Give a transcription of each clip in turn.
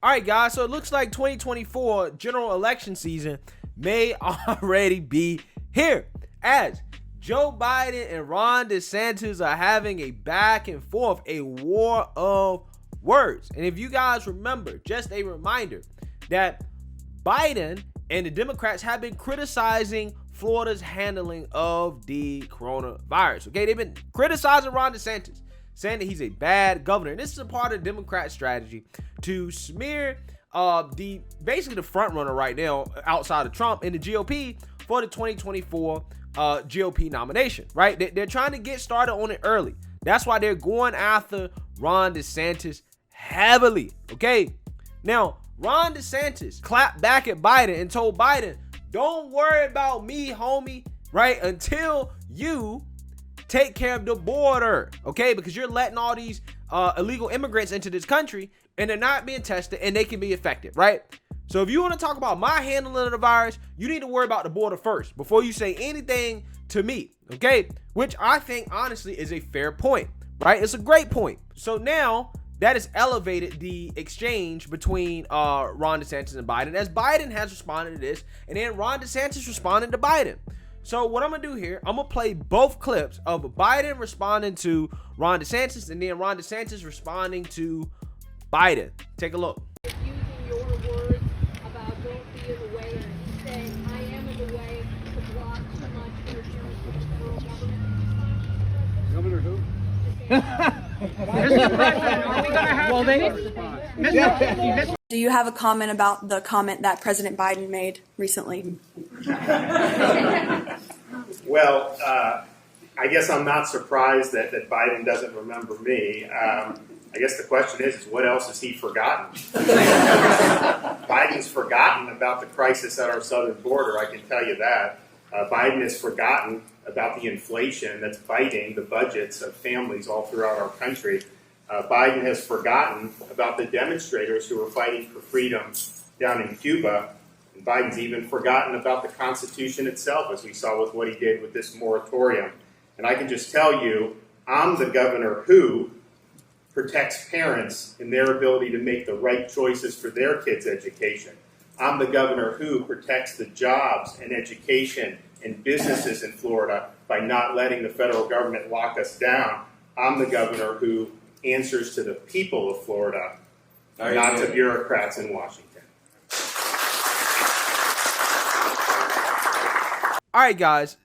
All right, guys, so it looks like 2024 general election season may already be here, as Joe Biden and Ron DeSantis are having a back and forth, a war of words. And if you guys remember, just a reminder that Biden and the Democrats have been criticizing Florida's handling of the coronavirus. Okay, they've been criticizing Ron DeSantis, saying that he's a bad governor. And this is a part of the Democrat strategy to smear basically the front runner right now outside of Trump in the GOP for the 2024 GOP nomination, right? They're trying to get started on it early. That's why they're going after Ron DeSantis heavily, okay? Now, Ron DeSantis clapped back at Biden and told Biden, don't worry about me, homie, right? Until you take care of the border, okay? Because you're letting all these illegal immigrants into this country and they're not being tested and they can be affected, right? So if you want to talk about my handling of the virus, you need to worry about the border first before you say anything to me, okay? Which I think honestly is a fair point, right? It's a great point. So now that has elevated the exchange between Ron DeSantis and Biden, as Biden has responded to this, and then Ron DeSantis responded to Biden. So what I'm going to do here, I'm going to play both clips of Biden responding to Ron DeSantis and then Ron DeSantis responding to Biden. Take a look. Using your words about don't be in the way and saying I am in the way to block too much interference with the federal government. Governor who? Mr. President, are we going to have Do you have a comment about the comment that President Biden made recently? Well, I guess I'm not surprised that Biden doesn't remember me. I guess the question is what else has he forgotten? Biden's forgotten about the crisis at our southern border, I can tell you that. Biden has forgotten about the inflation that's biting the budgets of families all throughout our country. Biden has forgotten about the demonstrators who are fighting for freedom down in Cuba. And Biden's even forgotten about the Constitution itself, as we saw with what he did with this moratorium. And I can just tell you, I'm the governor who protects parents in their ability to make the right choices for their kids' education. I'm the governor who protects the jobs and education and businesses in Florida by not letting the federal government lock us down. I'm the governor who answers to the people of Florida, not to bureaucrats in Washington. All right, guys,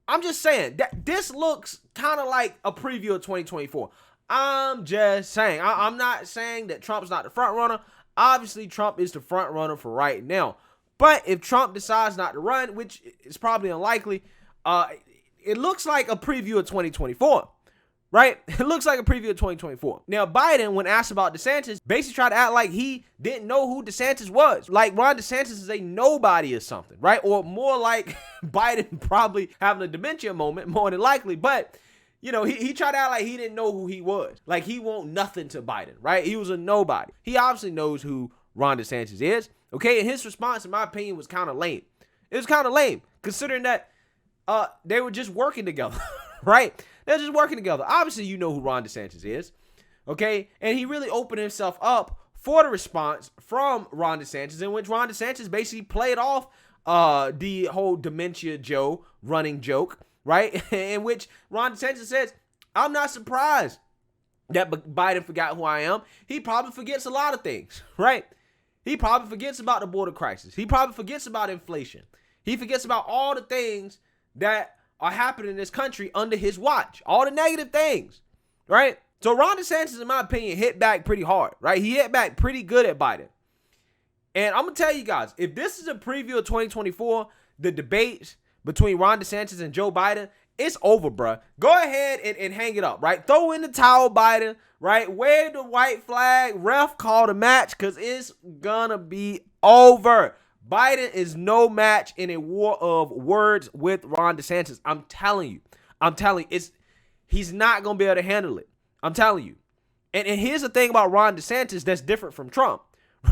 I'm just saying that this looks kind of like a preview of 2024. I'm just saying. I'm not saying that Trump's not the front runner. Obviously, Trump is the front runner for right now. But if Trump decides not to run, which is probably unlikely, it looks like a preview of 2024, right? It looks like a preview of 2024. Now, Biden, when asked about DeSantis, basically tried to act like he didn't know who DeSantis was. Like Ron DeSantis is a nobody or something, right? Or more like Biden probably having a dementia moment, more than likely. But you know, he tried to act like he didn't know who he was. Like he won't nothing to Biden, right? He was a nobody. He obviously knows who Ron DeSantis is, okay? And his response, in my opinion, was kind of lame. It was kind of lame, considering that they were just working together, right? They're just working together. Obviously, you know who Ron DeSantis is, okay? And he really opened himself up for the response from Ron DeSantis, in which Ron DeSantis basically played off the whole dementia Joe running joke, right? In which Ron DeSantis says, I'm not surprised that Biden forgot who I am. He probably forgets a lot of things, right? He probably forgets about the border crisis. He probably forgets about inflation. He forgets about all the things that are happening in this country under his watch, all the negative things, right? So Ron DeSantis, in my opinion, hit back pretty hard, right? He hit back pretty good at Biden. And I'm going to tell you guys, if this is a preview of 2024, the debates between Ron DeSantis and Joe Biden, it's over, bruh. Go ahead and hang it up, right? Throw in the towel, Biden, right? Wave the white flag. Ref call the match, because it's gonna be over. Biden is no match in a war of words with Ron DeSantis. I'm telling you. He's not gonna be able to handle it. I'm telling you. And here's the thing about Ron DeSantis that's different from Trump,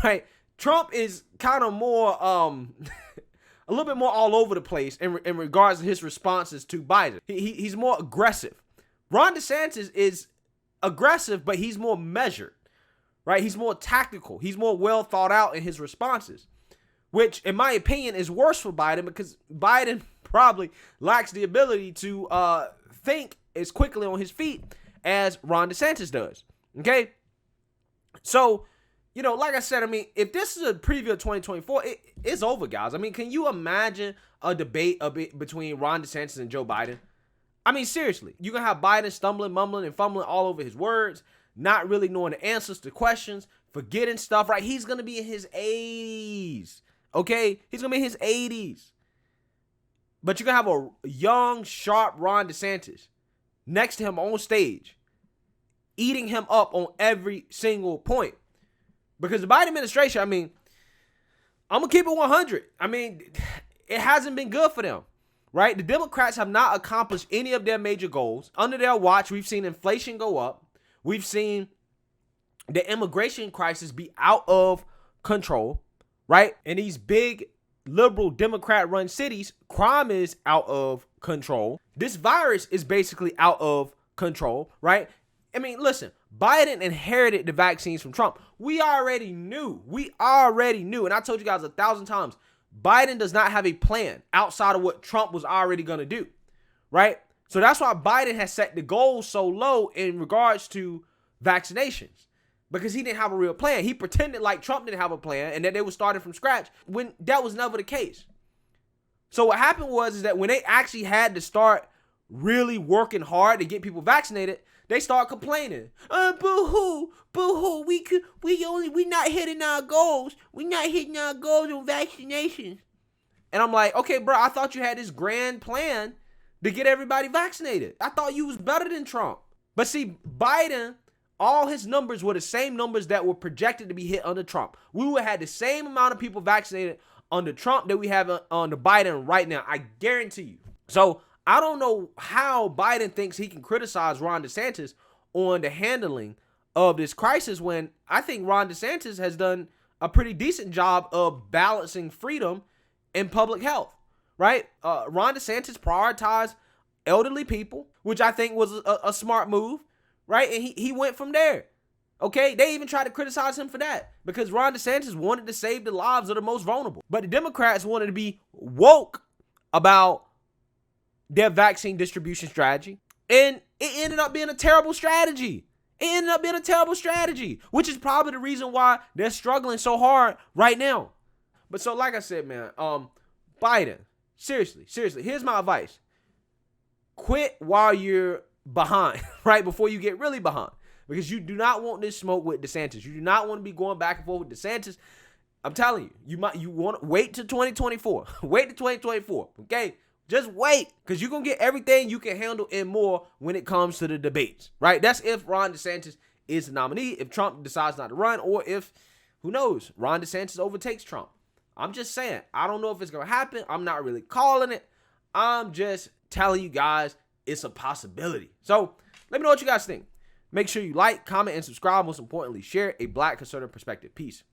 right? Trump is kind of more a little bit more all over the place in regards to his responses to Biden. He's more aggressive. Ron DeSantis is aggressive, but he's more measured, right? He's more tactical. He's more well thought out in his responses, which in my opinion is worse for Biden because Biden probably lacks the ability to think as quickly on his feet as Ron DeSantis does. Okay? So, you know, like I said, I mean, if this is a preview of 2024, it's over, guys. I mean, can you imagine a debate between Ron DeSantis and Joe Biden? I mean, seriously, you're going to have Biden stumbling, mumbling, and fumbling all over his words, not really knowing the answers to questions, forgetting stuff, right? He's going to be in his 80s, okay? He's going to be in his 80s. But you're going to have a young, sharp Ron DeSantis next to him on stage, eating him up on every single point. Because the Biden administration, I mean, I'm going to keep it 100. I mean, it hasn't been good for them, right? The Democrats have not accomplished any of their major goals. Under their watch, we've seen inflation go up. We've seen the immigration crisis be out of control, right? In these big liberal Democrat-run cities, crime is out of control. This virus is basically out of control, right? I mean, listen, Biden inherited the vaccines from Trump. We already knew. And I told you guys 1,000 times, Biden does not have a plan outside of what Trump was already going to do, right? So that's why Biden has set the goal so low in regards to vaccinations, because he didn't have a real plan. He pretended like Trump didn't have a plan and that they were starting from scratch when that was never the case. So what happened was that when they actually had to start really working hard to get people vaccinated, they start complaining. Boo-hoo, boo-hoo, we not hitting our goals. We not hitting our goals on vaccinations. And I'm like, okay, bro, I thought you had this grand plan to get everybody vaccinated. I thought you was better than Trump. But see, Biden, all his numbers were the same numbers that were projected to be hit under Trump. We would have had the same amount of people vaccinated under Trump that we have under Biden right now. I guarantee you. So I don't know how Biden thinks he can criticize Ron DeSantis on the handling of this crisis when I think Ron DeSantis has done a pretty decent job of balancing freedom and public health, right? Ron DeSantis prioritized elderly people, which I think was a smart move, right? And he went from there. Okay, they even tried to criticize him for that because Ron DeSantis wanted to save the lives of the most vulnerable. But the Democrats wanted to be woke about their vaccine distribution strategy. And it ended up being a terrible strategy. Which is probably the reason why they're struggling so hard right now. But so like I said, man, Biden, seriously, here's my advice. Quit while you're behind, right? Before you get really behind. Because you do not want this smoke with DeSantis. You do not want to be going back and forth with DeSantis. I'm telling you, you want to wait till 2024. Wait till 2024, okay? Just wait, because you're going to get everything you can handle and more when it comes to the debates, right? That's if Ron DeSantis is the nominee, if Trump decides not to run, or if, who knows, Ron DeSantis overtakes Trump. I'm just saying, I don't know if it's going to happen. I'm not really calling it. I'm just telling you guys it's a possibility. So let me know what you guys think. Make sure you like, comment, and subscribe. Most importantly, share a Black conservative perspective. Peace.